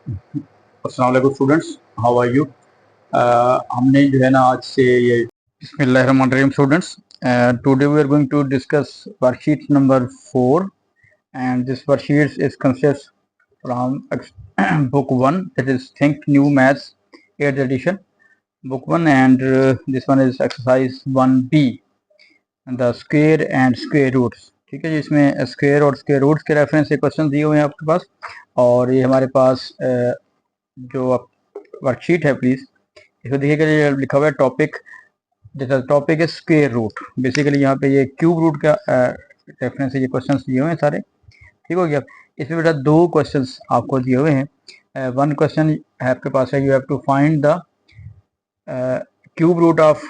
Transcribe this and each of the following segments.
अस्सलाम वालेकुम students, how are you. हमने जो है ना आज से ये बिस्मिल्लाहिर्रहमानिर्रहीम students, today we are going to discuss worksheet number 4 and this worksheet is consists from book 1, that is Think New Maths 8th edition book 1, and this one is exercise 1b, the square and square roots। ठीक है जी, इसमें square और square roots के reference से question दिए हुए हैं आपके पास, और ये हमारे पास जो वर्कशीट है प्लीज इसको देखिएगा, लिखा हुआ है टॉपिक, जैसा टॉपिक है स्क्वायर रूट। बेसिकली यहाँ पे ये क्यूब रूट का रेफरेंस से ये क्वेश्चंस दिए हुए हैं सारे। ठीक हो गया। इसमें बेटा दो क्वेश्चंस आपको दिए हुए हैं। वन क्वेश्चन है आपके पास है, you have to find the cube root of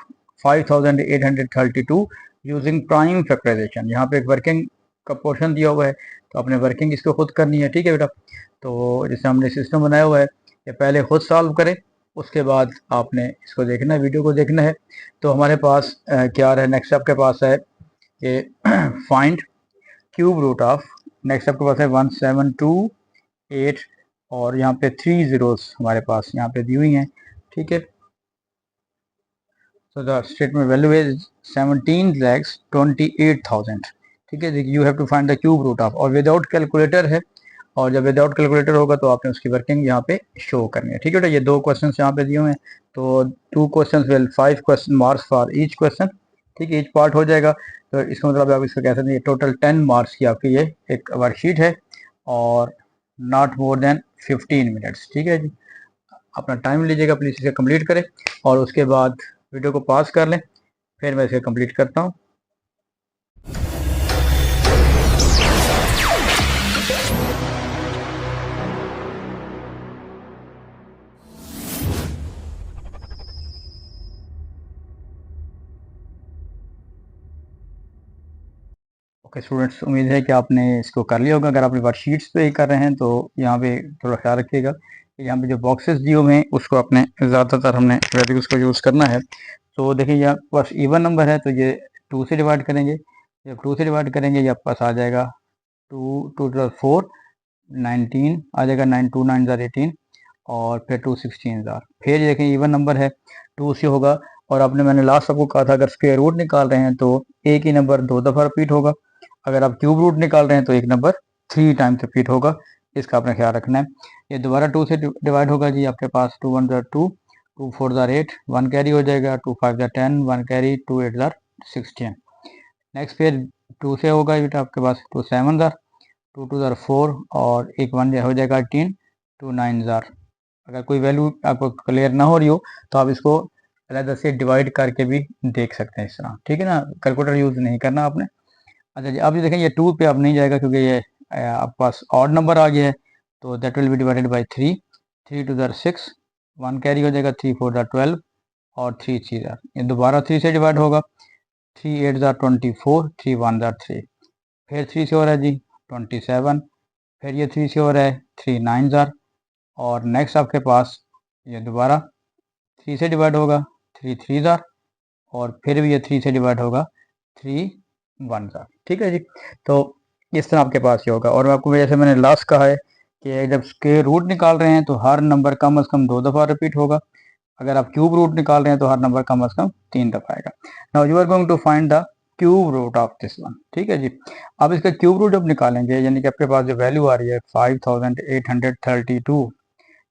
5832 using prime factorisation. यहाँ पे एक वर्किंग का पोर्शन दिया हुआ है, तो आपने वर्किंग इसको खुद करनी है। ठीक है बेटा, तो जैसे हमने सिस्टम बनाया हुआ है, ये पहले खुद सॉल्व करें, उसके बाद आपने इसको देखना है, वीडियो को देखना है। तो हमारे पास क्या है, नेक्स्ट आपके पास है ये find cube root of, next आपके पास है 1728, और यहाँ पे 3 जीरोस हमारे पास यहाँ पे दी हुई हैं। ठीक है, so the statement value is 17,28,000। ठीक है, you have to find the cube root of, और विदाउट कैलकुलेटर है, और जब विदाउट कैलकुलेटर होगा तो आपने उसकी वर्किंग यहाँ पे शो करनी है। ठीक है बेटा, ये दो क्वेश्चन यहाँ पे दिए हुए हैं, तो 2 question will 5 question marks for each question. ठीक है, ईच पार्ट हो जाएगा, तो इसका मतलब आप इसको कह सकते हैं टोटल 10 मार्क्स की आपकी ये एक वर्कशीट है, और नॉट मोर देन 15 मिनट्स। ठीक है जी, अपना टाइम लीजिएगा प्लीज़, इसे कंप्लीट करें, और उसके बाद वीडियो को पॉज कर लें, फिर मैं इसे कंप्लीट करता हूँ। ओके स्टूडेंट्स, उम्मीद है कि आपने इसको कर लिया होगा। अगर आपने वर्कशीट्स पे ही कर रहे हैं तो यहाँ पे थोड़ा ख्याल रखिएगा कि यहाँ पे जो बॉक्सेस दिए हुए हैं उसको आपने ज़्यादातर हमने वैल्यूज़ को यूज़ करना है। तो देखिए, यहाँ पास इवन नंबर है तो ये 2 से डिवाइड करेंगे, जब 2 से डिवाइड करेंगे ये आपके पास आ जाएगा 2 2 4 19 आ जाएगा, 9 2 9 18, और फिर 2 16। फिर देखें इवन नंबर है, 2 से होगा, और आपने मैंने लास्ट आपको कहा था अगर स्क्वायर रूट निकाल रहे हैं तो एक ही नंबर 2 दफ़ा रिपीट होगा। अगर आप क्यूब रूट निकाल रहे हैं तो एक नंबर 3 टाइम्स रिपीट होगा, इसका आपने ख्याल रखना है। ये दोबारा 2 से डिवाइड होगा जी, आपके पास 2 1 2, 2 4 8, 1 कैरी हो जाएगा, 2 5 10, 1 कैरी, 2 8 16। नेक्स्ट फिर 2 से होगा बेटा आपके पास 2 7 2 2 4, और एक 1 हो जाएगा 18, 2 9। अगर कोई वैल्यू आपको क्लियर ना हो रही हो तो आप इसको अलग से डिवाइड करके भी देख सकते हैं इस तरह। ठीक है ना, कैलकुलेटर यूज़ नहीं करना आपने। अच्छा जी, अब ये देखें, ये 2 पे अब नहीं जाएगा क्योंकि ये आपके पास ऑड नंबर आ गया है, तो that will B divided by 3, 3 2 6, 1 carry हो जाएगा, 3 4 12, और 3 3 ये दोबारा 3 से डिवाइड होगा, 3 8 24, 3 1 3, फिर 3 से हो रहा है जी 27, फिर ये 3 से हो रहा है 3 9, और नेक्स्ट आपके पास ये दोबारा 3 से डिवाइड होगा, 3 3, और फिर भी ये 3 से डिवाइड होगा, 3 1। ठीक है जी, तो इस तरह आपके पास ये होगा। और आपको जैसे मैंने लास्ट कहा है कि जब स्क्वायर रूट निकाल रहे हैं तो हर नंबर कम अज़ कम 2 दफ़ा रिपीट होगा। अगर आप क्यूब रूट निकाल रहे हैं तो हर नंबर कम अज़ कम 3 दफ़ा आएगा। Now you are going to find the cube root of this one. ठीक है जी, अब इसका क्यूब रूट जब निकालेंगे, यानी कि आपके पास जो वैल्यू आ रही है 5832,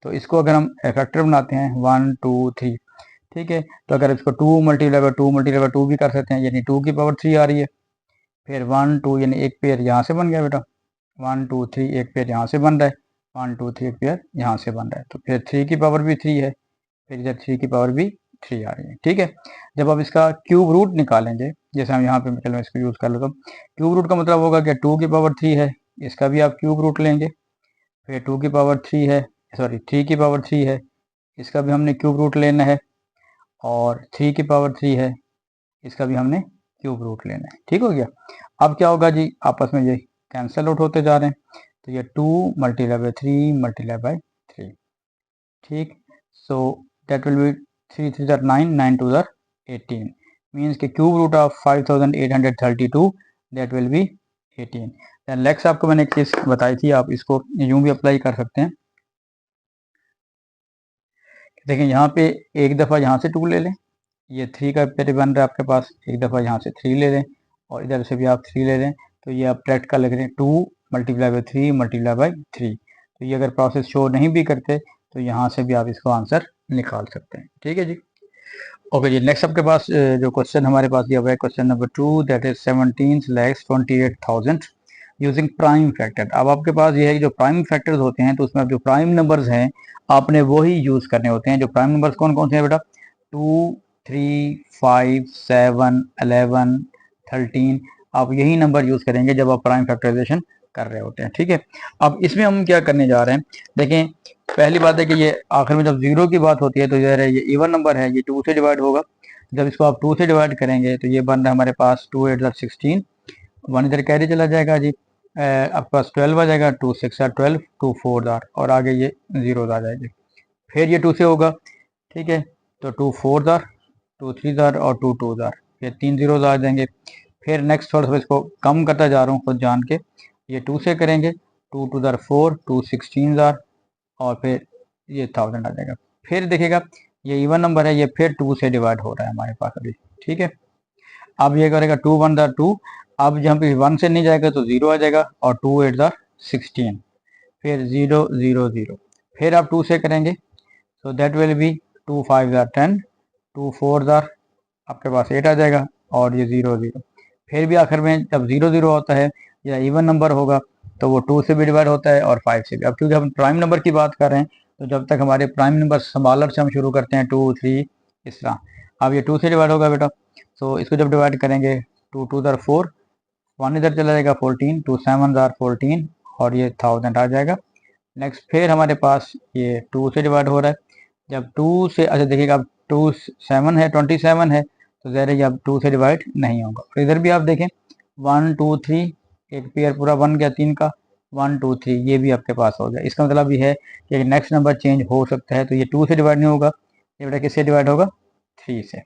तो इसको अगर हम फैक्टर बनाते हैं 1 2 3, ठीक है, तो अगर इसको 2 मल्टीप्लाई बाई 2 मल्टीप्लाई बाई 2 भी कर सकते हैं, यानी 2 की पावर 3 आ रही है। फिर 1 2 यानी एक पेयर यहाँ से बन गया बेटा, 1 2 3 एक पेयर यहाँ से बन रहा है, 1 2 3 एक पेयर यहाँ से बन रहा है, तो फिर 3 की पावर भी 3 है, फिर इधर 3 की पावर भी 3 आ रही है। ठीक है, जब आप इसका क्यूब रूट निकालेंगे, जैसे हम यहाँ पे मैं इसको यूज़ कर लेता हूँ, क्यूब रूट का मतलब होगा कि 2 की पावर 3 है, इसका भी आप क्यूब रूट लेंगे, फिर 2 की पावर 3 है, सॉरी 3 की पावर 3 है, इसका भी हमने क्यूब रूट लेना है, और 3 की पावर 3 है, इसका भी हमने क्यूब रूट लेना है। ठीक हो गया। अब क्या होगा जी, आपस में ये कैंसिल आउट होते जा रहे हैं, तो ये 2 मल्टीप्लाई बाई 3 मल्टीप्लाई बाई 3। ठीक, so that will be 3 3 9, 9 2 18, means के cube root of 5832 that will be 18। Then next आपको मैंने एक चीज़ बताई थी, आप इसको यूं भी अप्लाई कर सकते हैं देखें यहाँ पे एक दफ़ा यहाँ से 2 ले लें, ये 3 का पेड़ बन रहा है आपके पास, एक दफ़ा यहाँ से 3 ले लें और इधर से भी आप 3 ले लें, तो ये आप डायरेक्ट का लिख रहे हैं 2 मल्टीप्लाई बाई 3 मल्टीप्लाई बाई 3। तो ये अगर प्रोसेस शो नहीं भी करते तो यहाँ से भी आप इसको आंसर निकाल सकते हैं। ठीक है जी। ओके जी, नेक्स्ट आपके पास जो क्वेश्चन हमारे पास दिया हुआ है, question number 2, that is 17,28,000 using prime factor. अब आपके पास ये है कि जो प्राइम फैक्टर्स होते हैं तो उसमें जो प्राइम नंबर्स हैं आपने वही यूज करने होते हैं। जो प्राइम नंबर्स कौन कौन से हैं बेटा? 2, 3, 5, 7, 11, 13। आप यही नंबर यूज करेंगे जब आप प्राइम फैक्टराइजेशन कर रहे होते हैं। ठीक है, अब इसमें हम क्या करने जा रहे हैं, देखें पहली बात है कि ये आखिर में जब जीरो की बात होती है तो ये इवन नंबर है, ये 2 से डिवाइड होगा। जब इसको आप 2 से डिवाइड करेंगे तो ये बन रहा है हमारे पास 2 8 16, 1 इधर कैरी चला जाएगा जी, आपके पास 12 आ जाएगा, 2 6 12, 2 4 और आगे ये 0 आ जाएगी। फिर ये 2 से होगा, ठीक है, तो 2 4 2 3 और 2 2 फिर 3 0 आ जाएंगे। फिर नेक्स्ट थोड़ा सा इसको कम करता जा रहा हूँ खुद जान के, ये 2 से करेंगे, 2 2 4, 2 16 और फिर ये 1000 आ जाएगा। फिर देखिएगा ये इवन नंबर है, ये फिर 2 से डिवाइड हो रहा है हमारे पास अभी। ठीक है, अब ये करेगा 2 1 2, अब जहाँ पे 1 से नहीं जाएगा तो 0 आ जाएगा और 2 8 16, फिर 0 0 0। फिर आप 2 से करेंगे तो दैट विल बी 2 5 10, 2 4 आपके पास 8 आ जाएगा और ये 0 0। फिर भी आखिर में जब 0 0 होता है या इवन नंबर होगा तो वो 2 से भी डिवाइड होता है और 5 से भी। अब क्योंकि हम प्राइम नंबर की बात कर रहे हैं तो जब तक हमारे प्राइम नंबर स्मॉलर से हम शुरू करते हैं 2 3 इस तरह। अब ये 2 से डिवाइड होगा बेटा, तो इसको जब डिवाइड करेंगे 2 2 4, 1 इधर चला जाएगा 14, 2 7 14 और ये 1000 आ जाएगा। नेक्स्ट फिर हमारे पास ये 2 से डिवाइड हो रहा है, जब 2 से, अच्छा देखिएगा अब 2 7 है, 27 है, तो ज़ाहिर है अब 2 से डिवाइड नहीं होगा। और इधर भी आप देखें 1 2 3, एक पेयर पूरा बन गया 3 का, 1 2 3 ये भी आपके पास हो गया। इसका मतलब ये है कि नेक्स्ट नंबर चेंज हो सकता है, तो ये 2 से डिवाइड नहीं होगा, ये बेटा किससे डिवाइड होगा? 3 से।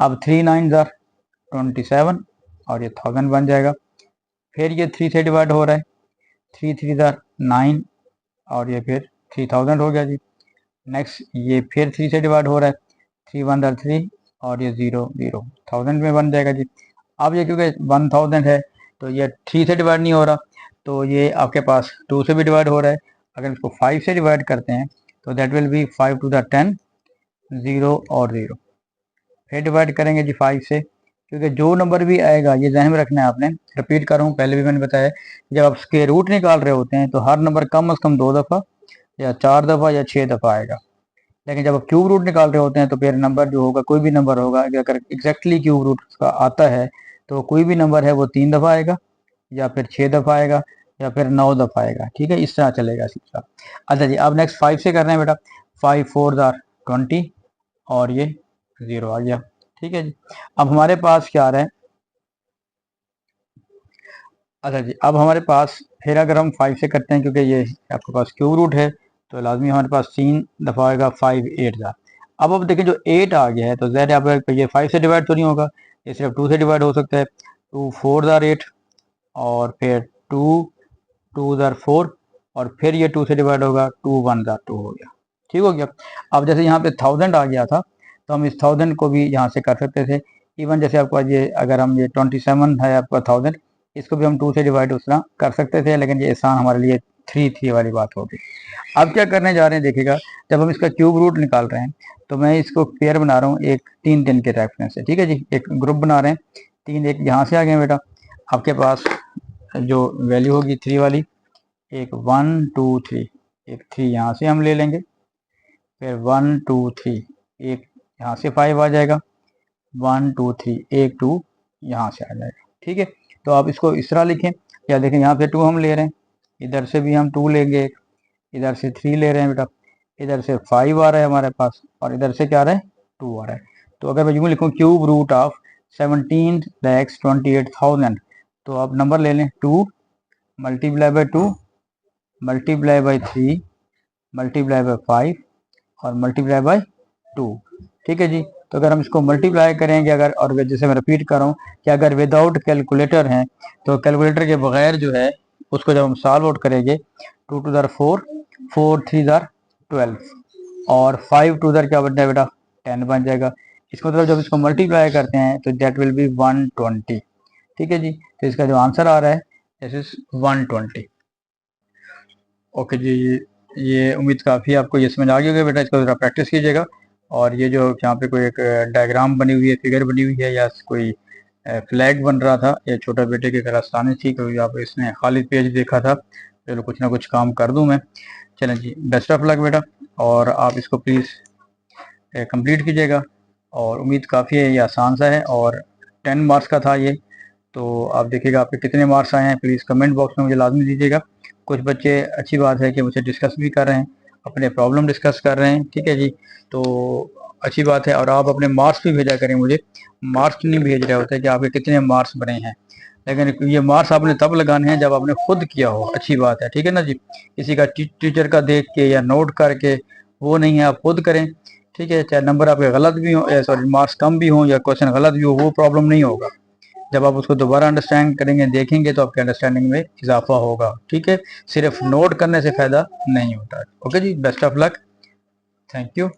अब 3 9 27 और ये 1000 बन जाएगा। फिर ये 3 से डिवाइड हो रहा है, 3 3 9 और ये फिर 3000 हो गया जी। नेक्स्ट ये फिर 3 से डिवाइड हो रहा है, 3 1 3 और ये 0 0, 1000 में बन जाएगा जी। अब ये क्योंकि 1000 है तो ये 3 से डिवाइड नहीं हो रहा, तो ये आपके पास 2 से भी डिवाइड हो रहा है। अगर इसको 5 से डिवाइड करते हैं तो दैट विल बी 5 2 10, 0 और 0। फिर डिवाइड करेंगे जी 5 से, क्योंकि जो नंबर भी आएगा ये ध्यान में रखना है आपने, रिपीट कर रहा हूँ, पहले भी मैंने बताया जब आप स्क्वायर रूट निकाल रहे होते हैं तो हर नंबर कम से कम 2 दफ़ा या 4 दफ़ा या 6 दफ़ा आएगा। लेकिन जब आप क्यूब रूट निकाल रहे होते हैं तो फिर नंबर जो होगा, कोई भी नंबर होगा, अगर एग्जैक्टली क्यूब रूट का आता है तो कोई भी नंबर है वो 3 दफ़ा आएगा या फिर 6 दफ़ा आएगा या फिर 9 दफ़ा आएगा। ठीक है, इस तरह चलेगा सिलसिला। अच्छा जी, अब नेक्स्ट 5 से कर रहे हैं बेटा, 5 4 20 और ये 0 आ गया। ठीक है जी, अब हमारे पास क्या आ रहा है, अच्छा जी, अब हमारे पास फिर अगर हम 5 से करते हैं, क्योंकि ये आपके पास क्यूब रूट है तो लाजमी हमारे पास 3 दफ़ा आएगा, 5 8 अब देखें जो 8 आ गया है तो ज़ाहिर है आप ये 5 से डिवाइड तो नहीं होगा, ये सिर्फ 2 से डिवाइड हो सकता है। 2 4 8 और फिर 2 2 4 और फिर ये 2 से डिवाइड होगा, 2 1 2 हो गया। ठीक हो गया। अब जैसे यहाँ पे 1000 आ गया था तो हम इस 1000 को भी यहाँ से कर सकते थे। इवन जैसे आपका ये अगर हम ये 27 है आपका 1000, इसको भी हम 2 से डिवाइड उस तरह कर सकते थे, लेकिन ये आसान हमारे लिए 3 3 वाली बात होगी। अब क्या करने जा रहे हैं देखिएगा, जब हम इसका क्यूब रूट निकाल रहे हैं तो मैं इसको पेयर बना रहा हूँ एक 3 3 के रेफरेंस से। ठीक है जी, एक ग्रुप बना रहे हैं, 3 एक यहाँ से आ गए बेटा, आपके पास जो वैल्यू होगी 3 वाली, एक 1 2 3, एक 3 यहाँ से हम ले लेंगे, फिर 1 2 3, एक यहाँ से 5 आ जाएगा, 1 2 3, एक 2 यहाँ से आ जाएगा। ठीक है, तो आप इसको इस तरह लिखें, या देखें यहाँ पे 2 हम ले रहे हैं, इधर से भी हम 2 लेंगे, एक इधर से 3 ले रहे हैं बेटा, इधर से 5 आ रहा है हमारे पास और इधर से क्या आ रहा है, 2 आ रहा है। तो अगर मैं यूँ लिखूँ क्यूब रूट ऑफ 17,28,000, तो आप नंबर ले लें 2 multiply by 2 multiply by 3 multiply by 5 और मल्टीप्लाई बाई 2। ठीक है जी, तो अगर हम इसको मल्टीप्लाई करेंगे, अगर और जैसे मैं रिपीट कर रहा हूँ कि अगर विदाउट कैलकुलेटर है तो कैलकुलेटर के बगैर जो है उसको जब हम सॉल्व आउट करेंगे, 2 2 4 4 3 12, और 5 टू उधर क्या बन जाएगा बेटा 10 बन जाएगा। इसको मतलब जब इसको मल्टीप्लाई करते हैं तो दैट विल बी 120। ठीक है जी, तो इसका जो आंसर आ रहा है दिस इज 120। ओके जी, ये उम्मीद काफ़ी आपको ये समझ आ गई होगी बेटा, इसको ज़रा प्रैक्टिस कीजिएगा। और ये जो यहाँ पे कोई एक डायग्राम बनी हुई है, फिगर बनी हुई है, या कोई फ्लैग बन रहा था, या छोटा बेटे की गिरफ्तानी थी, कोई यहाँ पे इसने खाली पेज देखा था, चलो कुछ ना कुछ काम कर दूँ मैं। चलें जी, बेस्ट ऑफ लक बेटा, और आप इसको प्लीज़ कंप्लीट कीजिएगा। और उम्मीद काफ़ी है, ये आसान सा है और 10 मार्क्स का था ये। तो आप देखिएगा आपके कितने मार्क्स आए हैं, प्लीज़ कमेंट बॉक्स में मुझे लाजमी दीजिएगा। कुछ बच्चे, अच्छी बात है कि मुझे डिस्कस भी कर रहे हैं, अपने प्रॉब्लम डिस्कस कर रहे हैं, ठीक है जी, तो अच्छी बात है। और आप अपने मार्क्स भी भेजा करें मुझे, मार्क्स नहीं भेज रहे होते कि आपके कितने मार्क्स बने हैं, लेकिन ये मार्क्स आपने तब लगाने हैं जब आपने खुद किया हो, अच्छी बात है, ठीक है ना जी। किसी का टीचर का देख के या नोट करके वो नहीं है, आप खुद करें, ठीक है। चाहे नंबर आपके गलत भी हो, सॉरी मार्क्स कम भी हो या क्वेश्चन गलत भी हो, वो प्रॉब्लम नहीं होगा। जब आप उसको दोबारा अंडरस्टैंड करेंगे, देखेंगे, तो आपके अंडरस्टैंडिंग में इजाफा होगा, ठीक है। सिर्फ नोट करने से फायदा नहीं होता। ओके जी, best of luck, thank you.